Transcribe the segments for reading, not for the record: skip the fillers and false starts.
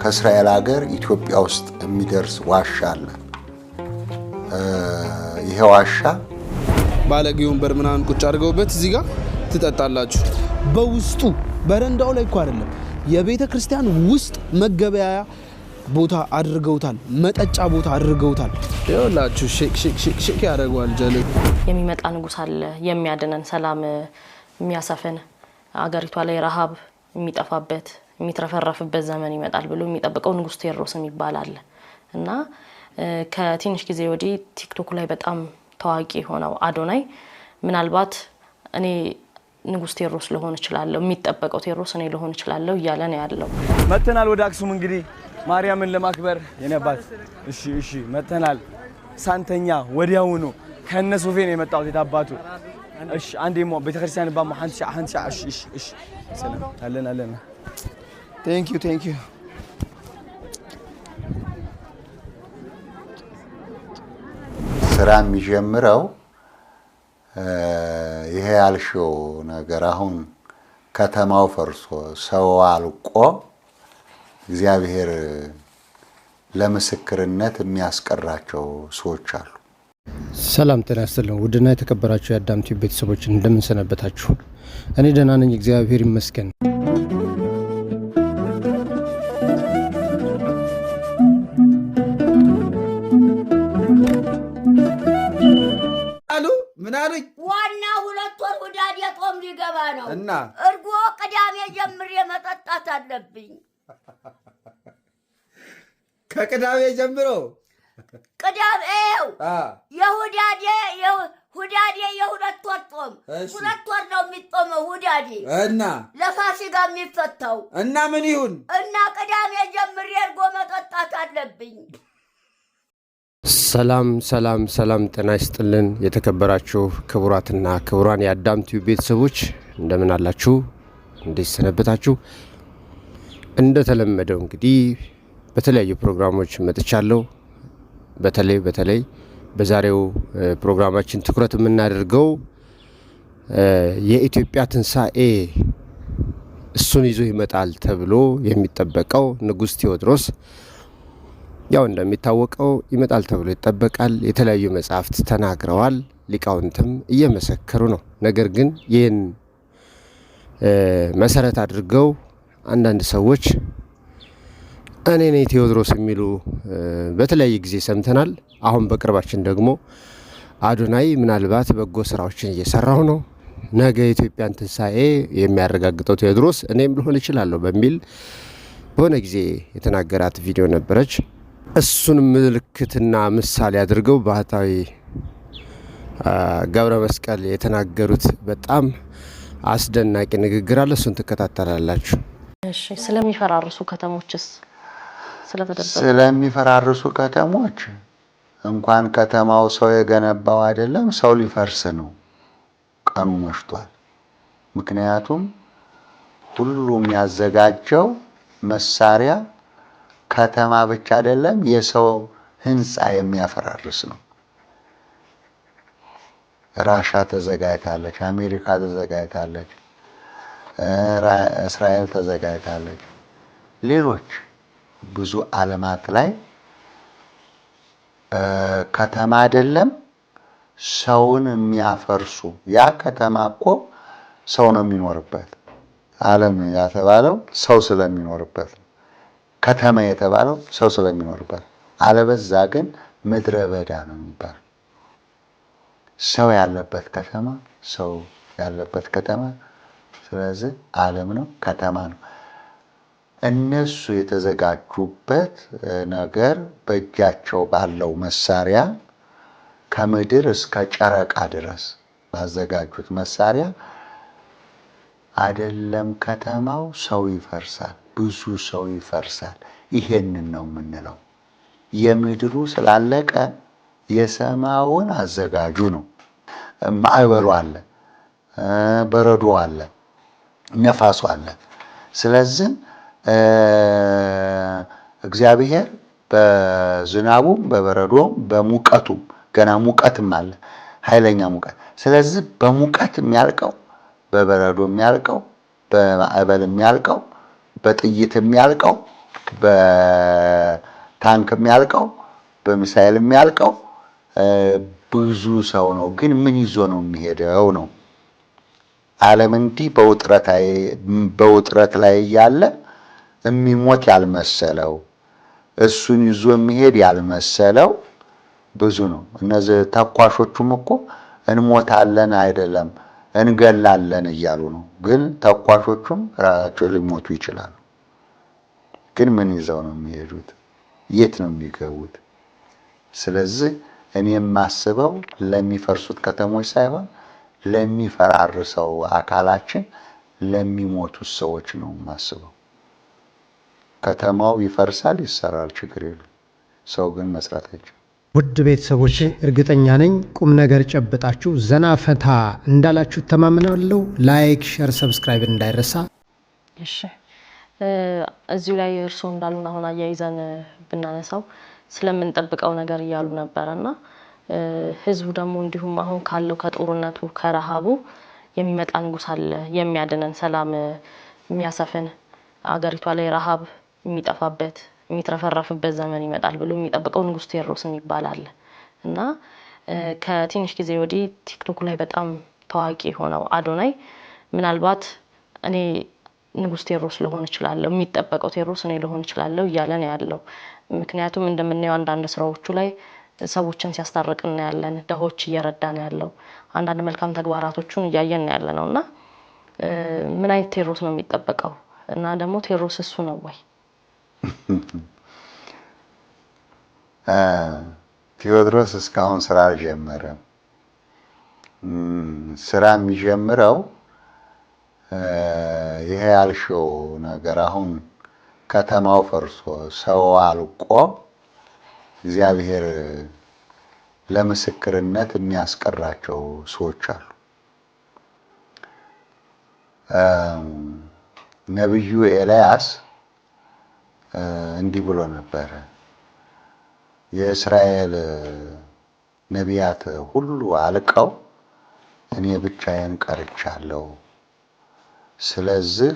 ከእስራኤል ሀገር ኢትዮጵያ ውስጥ የሚደርስ ዋሻ አለ። ይሄ ዋሻ ባለጌ ወንበር ምናምን ቁጭ አድርገውበት እዚህ ጋር ትጠጣላችሁ። በውስጡ በረንዳው ላይ እኮ አይደለም የቤተ ክርስቲያን ውስጥ መገበያያ ቦታ አድርገውታል፣ መጠጫ ቦታ አድርገውታል። ይኸውላችሁ ሼክ ያደርገዋል። ጀል የሚመጣ ንጉስ አለ የሚያድነን ሰላም የሚያሰፈን አገሪቷ ላይ ረሃብ የሚጠፋበት የሚትረፈረፍበት ዘመን ይመጣል ብሎ የሚጠብቀው ንጉስ ቴዎድሮስ የሚባል አለ እና ከትንሽ ጊዜ ወዲህ ቲክቶክ ላይ በጣም ታዋቂ ሆነው አዶናይ ምናልባት እኔ ንጉስ ቴዎድሮስ ለሆነ ይችላል የሚጠበቀው ቴዎድሮስ እኔ ለሆነ ይችላል እያለ ነው ያለው። መተናል ወደ አክሱም እንግዲህ ማርያምን ለማክበር የነባት እሺ መተናል ሳንተኛ ወዲያውኑ ከነሶፌ ነው የመጣው የታባቱ እሺ አንዴ ቤተክርስቲያን ባማ አንቺ እሺ ሰላም አለን ቴንክ ዩ ስራ የሚጀምረው ይሄ ያልሽው ነገር አሁን ከተማው ፈርሶ ሰው አልቆ እግዚአብሔር ለምስክርነት የሚያስቀራቸው ሰዎች አሉ። ሰላም ጤና ይስጥልኝ ውድና የተከበራችሁ የአዳም ቲዩብ ቤተሰቦች እንደምን ሰነበታችሁ? እኔ ደህና ነኝ እግዚአብሔር ይመስገን። ምን አሉኝ? ዋና 2 ወር ሁዳዴ ጾም ሊገባ ነው እና እርጎ ቅዳሜ ጀምሬ መጠጣት አለብኝ። ከቅዳሜ ጀምሮ ቅዳሜው የሁዳዴ የ2 ወር ጾም 2 ወር ነው የሚጾመው ሁዳዴ እና ለፋሲካ የሚፈታው እና ምን ይሁን እና ቅዳሜ ጀምሬ እርጎ መጠጣት አለብኝ። ሰላም ጤና ይስጥልን የተከበራችሁ ክቡራትና ክቡራን የአዳም ቲዩብ ቤተሰቦች እንደምን አላችሁ? እንዴት ሰነበታችሁ? እንደተለመደው እንግዲህ በተለያዩ ፕሮግራሞች መጥቻለሁ። በተለይ በዛሬው ፕሮግራማችን ትኩረት የምናደርገው የኢትዮጵያ ትንሳኤ እሱን ይዞ ይመጣል ተብሎ የሚጠበቀው ንጉስ ቴዎድሮስ ያው እንደሚታወቀው ይመጣል ተብሎ ይጠበቃል። የተለያዩ መጻሕፍት ተናግረዋል፣ ሊቃውንትም እየመሰከሩ ነው። ነገር ግን ይህን መሰረት አድርገው አንዳንድ ሰዎች እኔ ነኝ ቴዎድሮስ የሚሉ በተለያየ ጊዜ ሰምተናል። አሁን በቅርባችን ደግሞ አዶናይ ምናልባት በጎ ስራዎችን እየሰራው ነው፣ ነገ የኢትዮጵያን ትንሳኤ የሚያረጋግጠው ቴዎድሮስ እኔም ልሆን እችላለሁ በሚል በሆነ ጊዜ የተናገራት ቪዲዮ ነበረች። እሱን ምልክትና ምሳሌ አድርገው ባህታዊ ገብረ መስቀል የተናገሩት በጣም አስደናቂ ንግግር አለ። እሱን ተከታተላላችሁ። እሺ ስለሚፈራርሱ ከተሞችስ ስለሚፈራርሱ ከተሞች እንኳን ከተማው ሰው የገነባው አይደለም ሰው ሊፈርስ ነው። ቀኑ መሽቷል። ምክንያቱም ሁሉም ያዘጋጀው መሳሪያ ከተማ ብቻ አይደለም የሰው ህንጻ የሚያፈራርስ ነው። ራሻ ተዘጋጅታለች፣ አሜሪካ ተዘጋጅታለች፣ እስራኤል ተዘጋጅታለች። ሌሎች ብዙ ዓለማት ላይ ከተማ አይደለም ሰውን የሚያፈርሱ ያ ከተማ እኮ ሰው ነው የሚኖርበት። ዓለም ያተባለው ሰው ስለሚኖርበት ከተማ የተባለው ሰው ስለሚኖርበት አለበዛ ግን ምድረ በዳ ነው የሚባል። ሰው ያለበት ከተማ ስለዚህ ዓለም ነው ከተማ ነው። እነሱ የተዘጋጁበት ነገር በእጃቸው ባለው መሳሪያ ከምድር እስከ ጨረቃ ድረስ ባዘጋጁት መሳሪያ አይደለም ከተማው ሰው ይፈርሳል፣ ብዙ ሰው ይፈርሳል። ይሄንን ነው የምንለው። የምድሩ ስላለቀ የሰማውን አዘጋጁ ነው። ማዕበሉ አለ፣ በረዶ አለ፣ ነፋሱ አለ። ስለዚህ እግዚአብሔር በዝናቡም በበረዶም በሙቀቱም ገና ሙቀትም አለ፣ ኃይለኛ ሙቀት። ስለዚህ በሙቀት የሚያልቀው በበረዶ የሚያልቀው በማዕበል የሚያልቀው በጥይት የሚያልቀው በታንክ የሚያልቀው በሚሳኤል የሚያልቀው ብዙ ሰው ነው። ግን ምን ይዞ ነው የሚሄደው ነው? ዓለም እንዲህ በውጥረት ላይ እያለ የሚሞት ያልመሰለው እሱን ይዞ የሚሄድ ያልመሰለው ብዙ ነው። እነዚህ ተኳሾቹም እኮ እንሞታለን አይደለም እንገላለን እያሉ ነው። ግን ተኳሾቹም ራሳቸው ሊሞቱ ይችላሉ። ግን ምን ይዘው ነው የሚሄዱት? የት ነው የሚገቡት? ስለዚህ እኔ የማስበው ለሚፈርሱት ከተሞች ሳይሆን ለሚፈራርሰው አካላችን ለሚሞቱት ሰዎች ነው የማስበው። ከተማው ይፈርሳል፣ ይሰራል፣ ችግር የለም። ሰው ግን መስራት አይችልም። ውድ ቤተሰቦቼ እርግጠኛ ነኝ ቁም ነገር ጨብጣችሁ ዘና ፈታ እንዳላችሁ ተማምናለሁ። ላይክ፣ ሼር፣ ሰብስክራይብ እንዳይረሳ። እሺ እዚሁ ላይ እርስዎ እንዳሉን አሁን አያይዘን ብናነሳው ስለምንጠብቀው ነገር እያሉ ነበርና ህዝቡ ደግሞ እንዲሁም አሁን ካለው ከጦርነቱ ከረሃቡ የሚመጣ ንጉስ አለ የሚያድነን ሰላም የሚያሰፍን አገሪቷ ላይ ረሃብ የሚጠፋበት የሚትረፈረፍበት ዘመን ይመጣል ብሎ የሚጠብቀው ንጉስ ቴዎድሮስ የሚባል አለ እና ከትንሽ ጊዜ ወዲህ ቲክቶክ ላይ በጣም ታዋቂ ሆነው አዶናይ ምናልባት እኔ ንጉስ ቴዎድሮስ ልሆን እችላለሁ የሚጠበቀው ቴዎድሮስ እኔ ልሆን እችላለሁ እያለ ነው ያለው። ምክንያቱም እንደምናየው አንዳንድ ስራዎቹ ላይ ሰዎችን ሲያስታርቅ እናያለን፣ ደሆች እየረዳ ነው ያለው፣ አንዳንድ መልካም ተግባራቶቹን እያየን ያለ ነውና ምን አይነት ቴዎድሮስ ነው የሚጠበቀው? እና ደግሞ ቴዎድሮስ እሱ ነው ወይ? ቴዎድሮስ እስካሁን ስራ አልጀመረም። ስራ የሚጀምረው ይሄ ያልሽው ነገር አሁን ከተማው ፈርሶ ሰው አልቆ እግዚአብሔር ለምስክርነት የሚያስቀራቸው ሰዎች አሉ። ነብዩ ኤልያስ እንዲህ ብሎ ነበር፣ የእስራኤል ነቢያት ሁሉ አልቀው እኔ ብቻዬን ቀርቻለሁ፣ ስለዚህ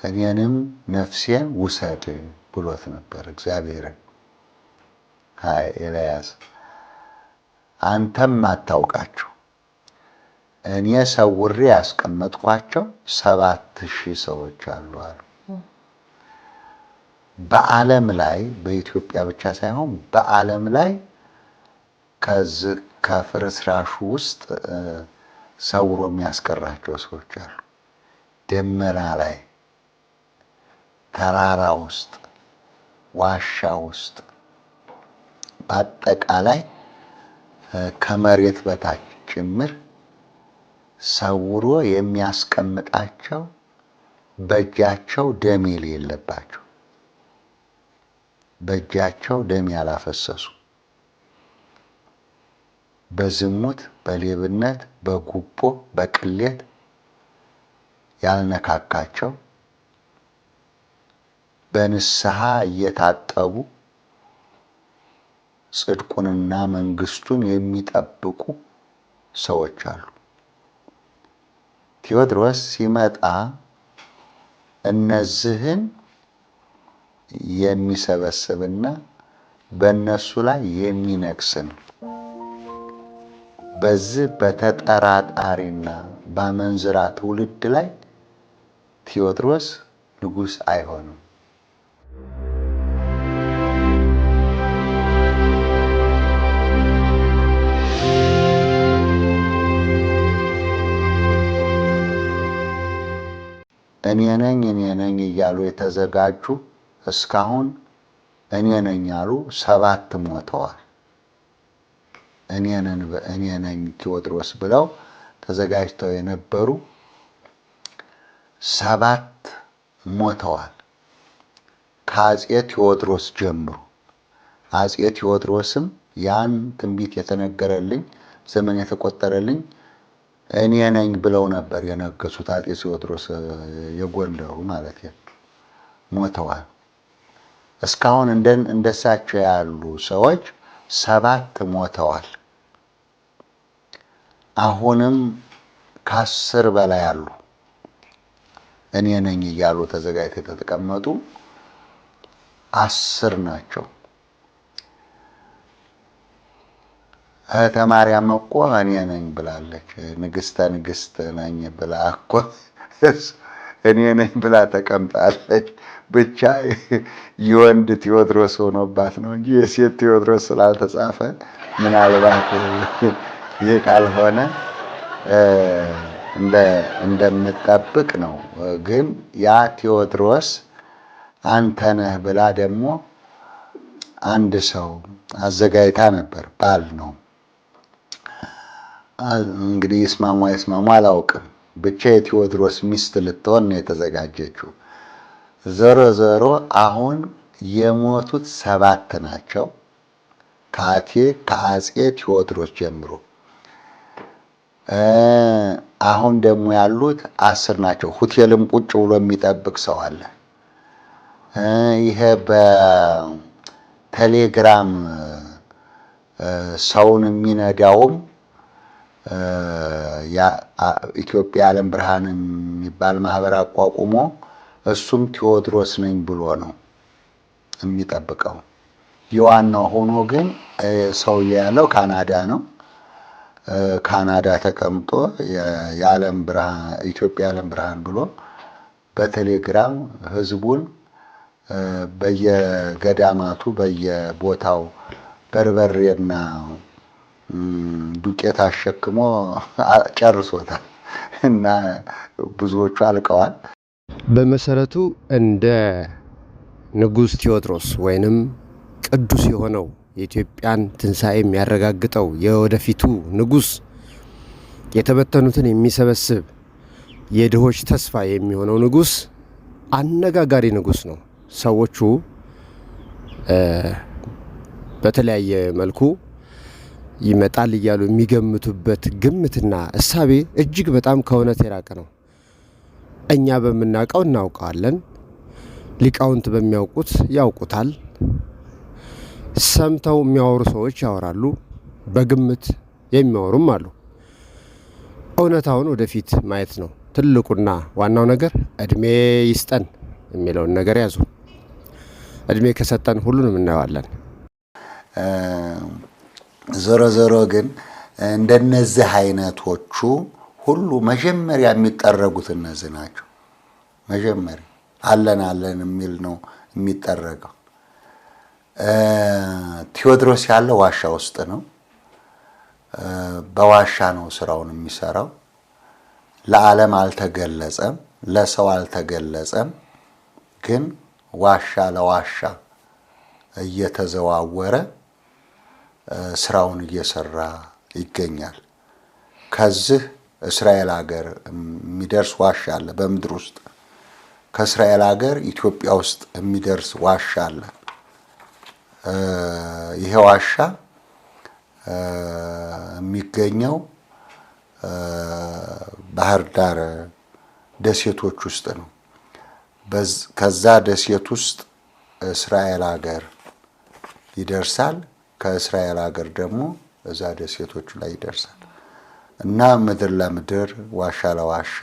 እኔንም ነፍሴን ውሰድ ብሎት ነበር እግዚአብሔርን። አይ ኤልያስ አንተም አታውቃቸው፣ እኔ ሰውሬ ያስቀመጥኳቸው 7000 ሰዎች አሉ አሉ። በዓለም ላይ በኢትዮጵያ ብቻ ሳይሆን በዓለም ላይ ከዚህ ከፍርስራሹ ውስጥ ሰውሮ የሚያስቀራቸው ሰዎች አሉ። ደመና ላይ፣ ተራራ ውስጥ፣ ዋሻ ውስጥ፣ በአጠቃላይ ከመሬት በታች ጭምር ሰውሮ የሚያስቀምጣቸው በእጃቸው ደም የሌለባቸው፣ በእጃቸው ደም ያላፈሰሱ፣ በዝሙት፣ በሌብነት፣ በጉቦ፣ በቅሌት ያልነካካቸው፣ በንስሐ እየታጠቡ ጽድቁንና መንግስቱን የሚጠብቁ ሰዎች አሉ። ቴዎድሮስ ሲመጣ እነዚህን የሚሰበስብና በእነሱ ላይ የሚነግስ ነው። በዚህ በተጠራጣሪና በአመንዝራ ትውልድ ላይ ቴዎድሮስ ንጉስ አይሆንም። እኔ ነኝ እያሉ የተዘጋጁ እስካሁን እኔ ነኝ ያሉ 7 ሞተዋል። እኔ ነኝ ቴዎድሮስ ብለው ተዘጋጅተው የነበሩ 7 ሞተዋል። ከአፄ ቴዎድሮስ ጀምሮ አፄ ቴዎድሮስም ያን ትንቢት የተነገረልኝ ዘመን የተቆጠረልኝ እኔ ነኝ ብለው ነበር የነገሱት። አፄ ቴዎድሮስ የጎንደሩ ማለት ነው ሞተዋል። እስካሁን እንደሳቸው ያሉ ሰዎች 7 ሞተዋል። አሁንም ከ10 በላይ አሉ። እኔ ነኝ እያሉ ተዘጋጅተው የተቀመጡ 10 ናቸው። እህተ ማርያም እኮ እኔ ነኝ ብላለች። ንግስተ ንግስት ነኝ ብላ እኮ እኔ ነኝ ብላ ተቀምጣለች። ብቻ የወንድ ቴዎድሮስ ሆኖባት ነው እንጂ የሴት ቴዎድሮስ ስላልተጻፈ ምናልባት ይህ ካልሆነ እንደምጠብቅ ነው። ግን ያ ቴዎድሮስ አንተ ነህ ብላ ደግሞ አንድ ሰው አዘጋጅታ ነበር። ባል ነው እንግዲህ ይስማሙ አይስማሙ አላውቅም። ብቻ የቴዎድሮስ ሚስት ልትሆን ነው የተዘጋጀችው። ዞሮ ዞሮ አሁን የሞቱት 7 ናቸው ከአፄ ቴዎድሮስ ጀምሮ። አሁን ደግሞ ያሉት 10 ናቸው። ሆቴልም ቁጭ ብሎ የሚጠብቅ ሰው አለ። ይሄ በቴሌግራም ሰውን የሚነዳውም ኢትዮጵያ ዓለም ብርሃን የሚባል ማህበር አቋቁሞ እሱም ቴዎድሮስ ነኝ ብሎ ነው የሚጠብቀው። የዋናው ሆኖ ግን ሰው ያለው ካናዳ ነው። ካናዳ ተቀምጦ የዓለም ብርሃን ኢትዮጵያ ዓለም ብርሃን ብሎ በቴሌግራም ህዝቡን በየገዳማቱ በየቦታው በርበሬና ዱቄት አሸክሞ ጨርሶታል እና ብዙዎቹ አልቀዋል። በመሰረቱ እንደ ንጉስ ቴዎድሮስ ወይንም ቅዱስ የሆነው የኢትዮጵያን ትንሣኤ የሚያረጋግጠው የወደፊቱ ንጉስ የተበተኑትን የሚሰበስብ የድሆች ተስፋ የሚሆነው ንጉስ አነጋጋሪ ንጉስ ነው። ሰዎቹ በተለያየ መልኩ ይመጣል እያሉ የሚገምቱበት ግምትና እሳቤ እጅግ በጣም ከእውነት የራቀ ነው። እኛ በምናውቀው እናውቀዋለን፣ ሊቃውንት በሚያውቁት ያውቁታል፣ ሰምተው የሚያወሩ ሰዎች ያወራሉ፣ በግምት የሚያወሩም አሉ። እውነታውን ወደፊት ማየት ነው ትልቁና ዋናው ነገር። እድሜ ይስጠን የሚለውን ነገር ያዙ። እድሜ ከሰጠን ሁሉንም እናየዋለን። ዞሮ ዞሮ ግን እንደነዚህ አይነቶቹ ሁሉ መጀመሪያ የሚጠረጉት እነዚህ ናቸው። መጀመሪያ አለን የሚል ነው የሚጠረገው። ቴዎድሮስ ያለው ዋሻ ውስጥ ነው። በዋሻ ነው ስራውን የሚሰራው። ለዓለም አልተገለጸም፣ ለሰው አልተገለጸም። ግን ዋሻ ለዋሻ እየተዘዋወረ ስራውን እየሰራ ይገኛል። ከዚህ እስራኤል ሀገር የሚደርስ ዋሻ አለ በምድር ውስጥ። ከእስራኤል ሀገር ኢትዮጵያ ውስጥ የሚደርስ ዋሻ አለ። ይሄ ዋሻ የሚገኘው ባህር ዳር ደሴቶች ውስጥ ነው። ከዛ ደሴት ውስጥ እስራኤል ሀገር ይደርሳል። ከእስራኤል ሀገር ደግሞ እዛ ደሴቶቹ ላይ ይደርሳል እና ምድር ለምድር ዋሻ ለዋሻ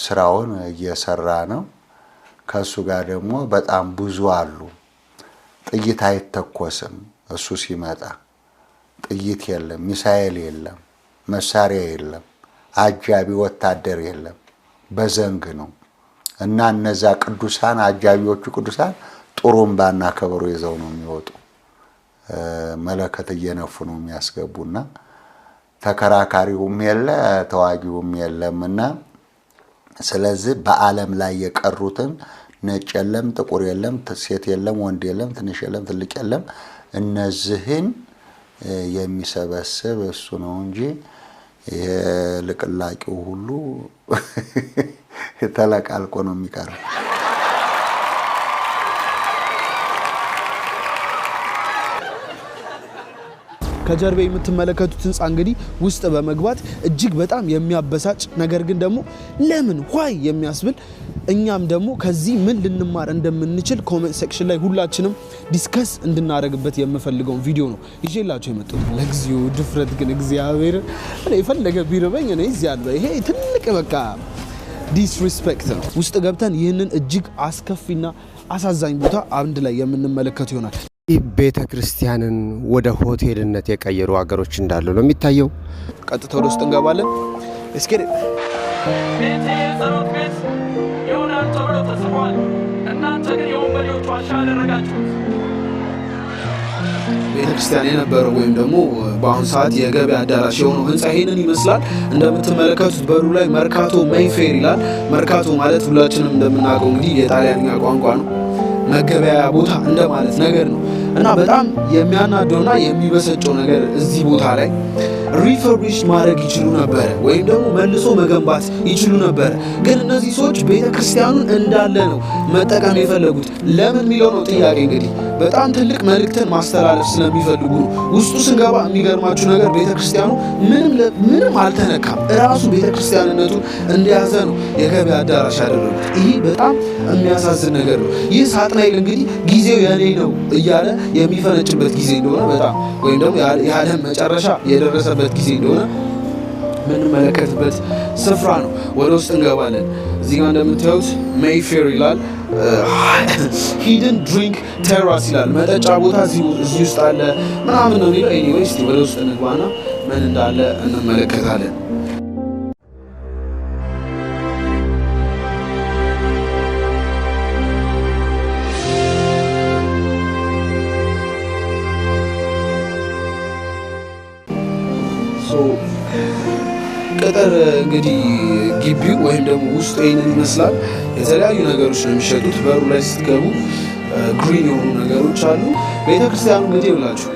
ስራውን እየሰራ ነው። ከሱ ጋር ደግሞ በጣም ብዙ አሉ። ጥይት አይተኮስም። እሱ ሲመጣ ጥይት የለም፣ ሚሳኤል የለም፣ መሳሪያ የለም፣ አጃቢ ወታደር የለም። በዘንግ ነው እና እነዛ ቅዱሳን አጃቢዎቹ ቅዱሳን ጥሩምባና ከበሮ ይዘው ነው የሚወጡ። መለከት እየነፉ ነው የሚያስገቡና ተከራካሪውም የለ ተዋጊውም የለምና ስለዚህ በዓለም ላይ የቀሩትን ነጭ የለም፣ ጥቁር የለም፣ ሴት የለም፣ ወንድ የለም፣ ትንሽ የለም፣ ትልቅ የለም እነዚህን የሚሰበስብ እሱ ነው እንጂ ይሄ ልቅላቂው ሁሉ ተለቃልቆ ነው የሚቀረው። ከጀርባ የምትመለከቱት ህንፃ እንግዲህ ውስጥ በመግባት እጅግ በጣም የሚያበሳጭ ነገር ግን ደግሞ ለምን ዋይ የሚያስብል እኛም ደግሞ ከዚህ ምን ልንማር እንደምንችል ኮሜንት ሴክሽን ላይ ሁላችንም ዲስከስ እንድናደርግበት የምፈልገውን ቪዲዮ ነው ይዤላችሁ የመጣሁት። ለግዚው ድፍረት ግን እግዚአብሔር እኔ የፈለገ ቢርበኝ እኔ እዚህ ያለው ይሄ ትልቅ በቃ ዲስሪስፔክት ነው። ውስጥ ገብተን ይህንን እጅግ አስከፊና አሳዛኝ ቦታ አንድ ላይ የምንመለከት ይሆናል። ይህ ቤተ ክርስቲያንን ወደ ሆቴልነት የቀየሩ ሀገሮች እንዳሉ ነው የሚታየው። ቀጥታ ወደ ውስጥ እንገባለን። እስኪ ቤቴ የጸሎት ቤት ይሆናል ተብሎ ተጽፏል። እናንተ ግን የወንበዴዎች ዋሻ አደረጋችሁት። ቤተክርስቲያን የነበረው ወይም ደግሞ በአሁኑ ሰዓት የገበያ አዳራሽ የሆነው ህንፃ ይሄንን ይመስላል። እንደምትመለከቱት በሩ ላይ መርካቶ ሜይፌር ይላል። መርካቶ ማለት ሁላችንም እንደምናውቀው እንግዲህ የጣሊያንኛ ቋንቋ ነው። መገበያያ ቦታ እንደማለት ነገር ነው እና በጣም የሚያናደውና የሚበሰጨው ነገር እዚህ ቦታ ላይ ሪፈርቢሽ ማድረግ ይችሉ ነበረ ወይም ደግሞ መልሶ መገንባት ይችሉ ነበረ። ግን እነዚህ ሰዎች ቤተክርስቲያኑን እንዳለ ነው መጠቀም የፈለጉት። ለምን የሚለው ነው ጥያቄ። እንግዲህ በጣም ትልቅ መልእክትን ማስተላለፍ ስለሚፈልጉ ነው። ውስጡ ስንገባ የሚገርማችሁ ነገር ቤተክርስቲያኑ ምንም አልተነካም። እራሱ ቤተክርስቲያንነቱን እንደያዘ ነው የገበያ አዳራሽ ያደረጉት። ይህ በጣም የሚያሳዝን ነገር ነው። ይህ ሳጥናኤል እንግዲህ ጊዜው የኔ ነው እያለ የሚፈነጭበት ጊዜ እንደሆነ በጣም ወይም ደግሞ የዓለም መጨረሻ የደረሰበት ጊዜ እንደሆነ የምንመለከትበት ስፍራ ነው። ወደ ውስጥ እንገባለን። እዚህ ጋር እንደምታዩት ሜይፌር ይላል። ሂድን ድሪንክ ቴራስ ይላል። መጠጫ ቦታ እዚህ ውስጥ አለ ምናምን ነው የሚለው። ኤኒዌይስ ወደ ውስጥ እንግባና ምን እንዳለ እንመለከታለን። ቅጥር እንግዲህ ግቢው ወይም ደግሞ ውስጡ ይህንን ይመስላል። የተለያዩ ነገሮች ነው የሚሸጡት። በሩ ላይ ስትገቡ ግሪን የሆኑ ነገሮች አሉ። ቤተክርስቲያኑ እንግዲህ ብላችሁ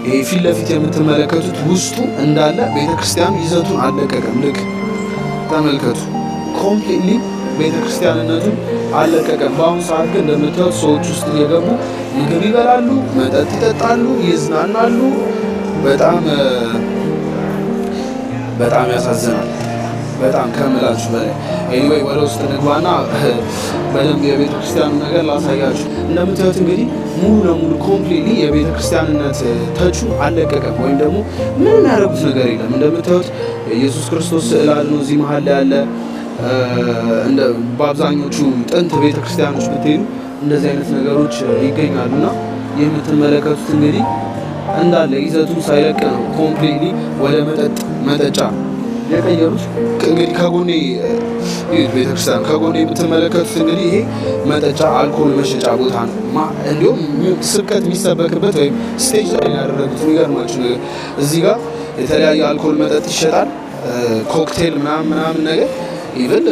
ይሄ ፊት ለፊት የምትመለከቱት ውስጡ እንዳለ ቤተክርስቲያኑ ይዘቱን አልለቀቀም። ልክ ተመልከቱ፣ ኮምፕሊትሊ ቤተክርስቲያንነቱን አልለቀቀም። በአሁኑ ሰዓት ግን እንደምታዩት ሰዎች ውስጥ እየገቡ ምግብ ይበላሉ፣ መጠጥ ይጠጣሉ፣ ይዝናናሉ። በጣም ያሳዝናል። በጣም ከምላችሁ በላይ። ኤኒዌይ ወደ ውስጥ ንግባና በደንብ የቤተ ክርስቲያኑ ነገር ላሳያችሁ። እንደምታዩት እንግዲህ ሙሉ ለሙሉ ኮምፕሊትሊ የቤተ ክርስቲያንነት ተቹ አልለቀቀም፣ ወይም ደግሞ ምንም ያደረጉት ነገር የለም። እንደምታዩት የኢየሱስ ክርስቶስ ስዕል አለ እዚህ መሀል ላይ ያለ። በአብዛኞቹ ጥንት ቤተ ክርስቲያኖች ብትሄዱ እንደዚህ አይነት ነገሮች ይገኛሉና የምትመለከቱት እንግዲህ እንዳለ ይዘቱን ሳይለቅ ነው ኮምፕሊትሊ ወደ መጠጫ የቀየሩት። እንግዲህ ከጎኔ ቤተክርስቲያን ከጎኔ የምትመለከቱት እንግዲህ ይሄ መጠጫ አልኮል መሸጫ ቦታ ነው። እንዲሁም ስብከት የሚሰበክበት ወይም ስቴጅ ላይ ያደረጉት የሚገርማችሁ ነገር እዚህ ጋር የተለያየ አልኮል መጠጥ ይሸጣል። ኮክቴል ምናምን ነገር ኢቨን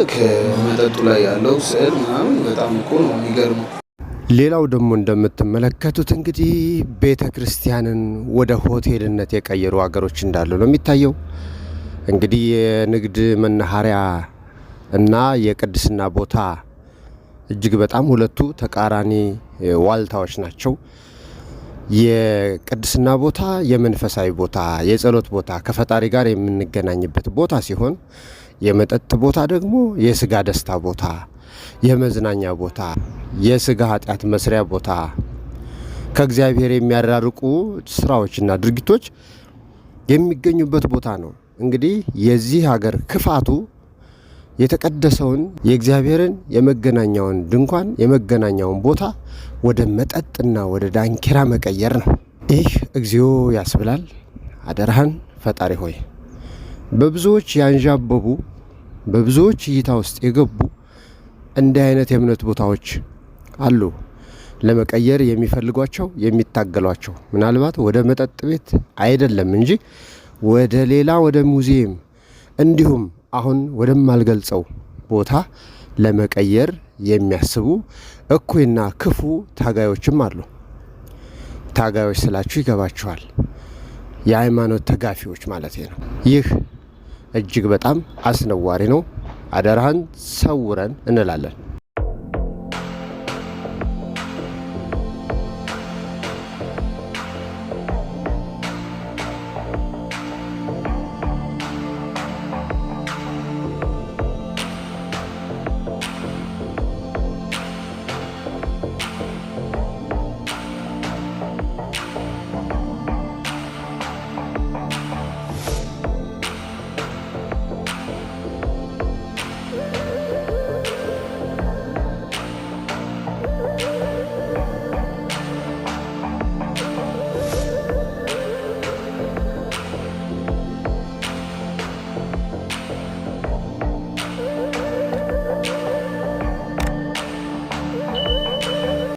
መጠጡ ላይ ያለው ስዕል ምናምን በጣም እኮ ነው የሚገርመው። ሌላው ደግሞ እንደምትመለከቱት እንግዲህ ቤተ ክርስቲያንን ወደ ሆቴልነት የቀየሩ ሀገሮች እንዳሉ ነው የሚታየው። እንግዲህ የንግድ መናኸሪያ እና የቅድስና ቦታ እጅግ በጣም ሁለቱ ተቃራኒ ዋልታዎች ናቸው። የቅድስና ቦታ የመንፈሳዊ ቦታ፣ የጸሎት ቦታ፣ ከፈጣሪ ጋር የምንገናኝበት ቦታ ሲሆን የመጠጥ ቦታ ደግሞ የስጋ ደስታ ቦታ፣ የመዝናኛ ቦታ፣ የስጋ ኃጢአት መስሪያ ቦታ፣ ከእግዚአብሔር የሚያራርቁ ስራዎችና ድርጊቶች የሚገኙበት ቦታ ነው። እንግዲህ የዚህ ሀገር ክፋቱ የተቀደሰውን የእግዚአብሔርን የመገናኛውን ድንኳን የመገናኛውን ቦታ ወደ መጠጥና ወደ ዳንኪራ መቀየር ነው። ይህ እግዚኦ ያስብላል። አደራህን ፈጣሪ ሆይ በብዙዎች ያንዣበቡ በብዙዎች እይታ ውስጥ የገቡ እንዲህ አይነት የእምነት ቦታዎች አሉ። ለመቀየር የሚፈልጓቸው የሚታገሏቸው ምናልባት ወደ መጠጥ ቤት አይደለም እንጂ ወደ ሌላ ወደ ሙዚየም እንዲሁም አሁን ወደማልገልጸው ቦታ ለመቀየር የሚያስቡ እኩይና ክፉ ታጋዮችም አሉ። ታጋዮች ስላችሁ ይገባችኋል። የሃይማኖት ተጋፊዎች ማለት ነው። ይህ እጅግ በጣም አስነዋሪ ነው። አደራህን ሰውረን እንላለን።